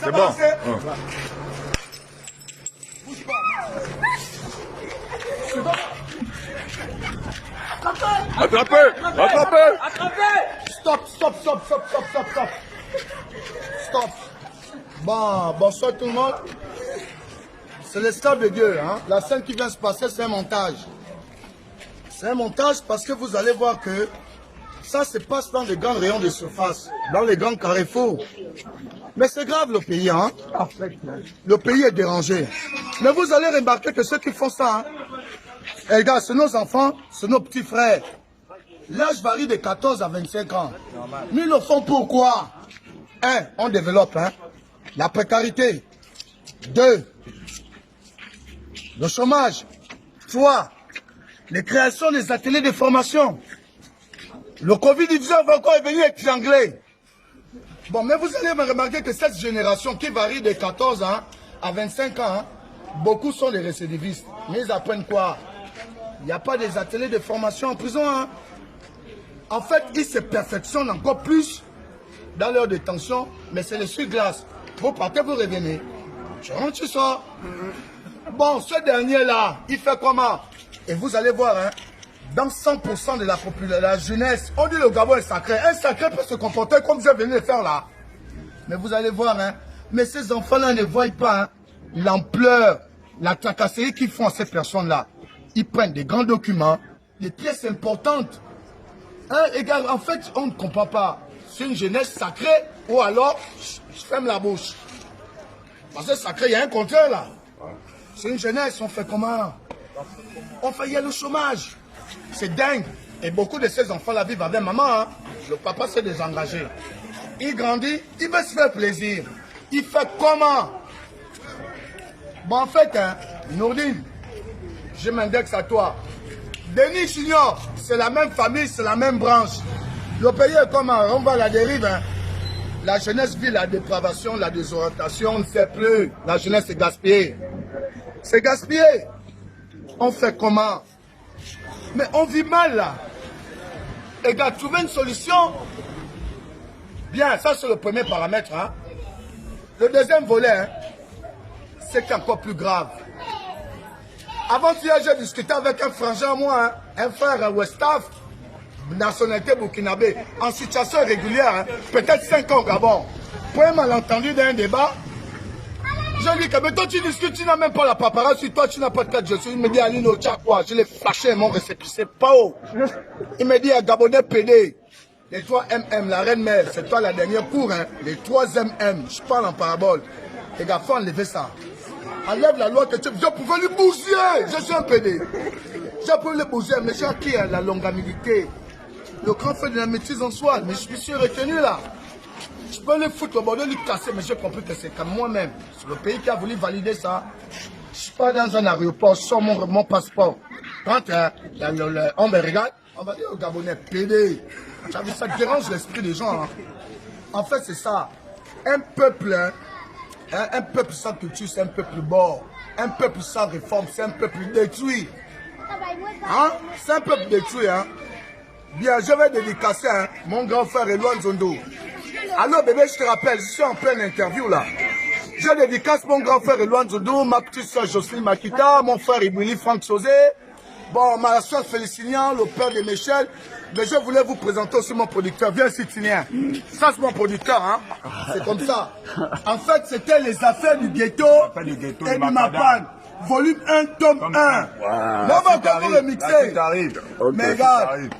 C'est bon. Bouge pas. Attrapez. Stop. Bon, bonsoir tout le monde. C'est le staff de Dieu. Hein? La scène qui vient se passer, c'est un montage. C'est un montage parce que vous allez voir que ça se passe dans les grands rayons de surface, dans les grands carrefours. Mais c'est grave le pays. Hein? Le pays est dérangé. Mais vous allez remarquer que ceux qui font ça, hein, les gars, c'est nos enfants, c'est nos petits frères. L'âge varie de 14 à 25 ans. Mais ils le font pourquoi? 1. On développe hein, la précarité. 2. Le chômage. 3. Les créations des ateliers de formation. Le Covid-19 va encore venir étrangler. Bon, mais vous allez remarquer que cette génération qui varie de 14 ans à 25 ans, hein, beaucoup sont des récidivistes. Mais ils apprennent quoi? Il n'y a pas des ateliers de formation en prison. Hein. En fait, ils se perfectionnent encore plus dans leur détention, mais c'est le sur-glace. Vous partez, vous revenez. Tu rentres, tu sors. Bon, ce dernier-là, il fait comment? Et vous allez voir, hein, dans 100% de la population, la jeunesse, on dit le Gabon est sacré. Un sacré peut se comporter comme vous venez de faire là. Mais vous allez voir, hein, mais ces enfants-là ne voient pas hein, l'ampleur, la tracasserie qu'ils font à ces personnes-là. Ils prennent des grands documents, des pièces importantes. Hein, et gars, en fait, on ne comprend pas. C'est une jeunesse sacrée ou alors, je ferme la bouche. Parce que sacré, il y a un contraire là. C'est une jeunesse, on fait comment? On fait, il y a le chômage. C'est dingue. Et beaucoup de ces enfants-là vivent avec maman. Hein. Le papa s'est désengagé. Il grandit, il veut se faire plaisir. Il fait comment? Bon, en fait, hein, Nourdine, je m'indexe à toi. Denis Junior, c'est la même famille, c'est la même branche. Le pays est comment? On va à la dérive. Hein. La jeunesse vit la dépravation, la désorientation, on ne sait plus. La jeunesse est gaspillée. C'est gaspillé. On fait comment? Mais on vit mal là. Et gars, trouver une solution. Bien, ça c'est le premier paramètre. Hein. Le deuxième volet, hein, c'est encore plus grave. Avant-hier, j'ai discuté avec un frangin, moi, hein, un frère Westaf, nationalité burkinabé, en situation régulière, hein, peut-être 5 ans au Gabon. Pour un malentendu d'un débat, je lui dis que mais toi tu discutes, tu n'as même pas la paparazzi sur toi, tu n'as pas de carte. Il me dit Alino, tu as quoi? Je l'ai flashé, mon récépissé, pas haut. Il me dit Gabonais PD, les 3 MM, la reine mère, c'est toi la dernière cour, hein, les 3 MM, je parle en parabole. Les gars, faut enlever ça. Enlève la loi que tu... Je pouvais lui bousiller. Je suis un PD. Je peux le bousiller. Mais j'ai acquis la longanimité. Le grand fait de la maîtrise en soi. Mais je me suis retenu là. Je peux le foutre au bordel, lui casser. Mais j'ai compris que c'est comme moi-même. C'est le pays qui a voulu valider ça. Je suis pas dans un aéroport. Je sors mon passeport. Quand on me regarde, on va dire au Gabonais PD. Ça dérange l'esprit des gens. Hein. En fait, c'est ça. Un peuple... Hein, un peuple sans culture, c'est un peuple mort. Un peuple sans réforme, c'est un peuple détruit. Hein? C'est un peuple détruit. Hein? Bien, je vais dédicacer hein, mon grand frère Eloine Zondo. Allô bébé, je te rappelle, je suis en pleine interview là. Je dédicace mon grand frère Eloine Zondo, ma petite soeur Jocelyne Makita, mon frère Ibili Franck Sosé, bon, ma soeur Félicinian, le père de Michel. Mais je voulais vous présenter aussi mon producteur. Viens ici, Tinien. Ça, c'est mon producteur. Hein? C'est comme ça. En fait, c'était les affaires du ghetto et du Mapan. Volume 1, tome 1. Wow. Là, on va encore le mixer. Mais regarde.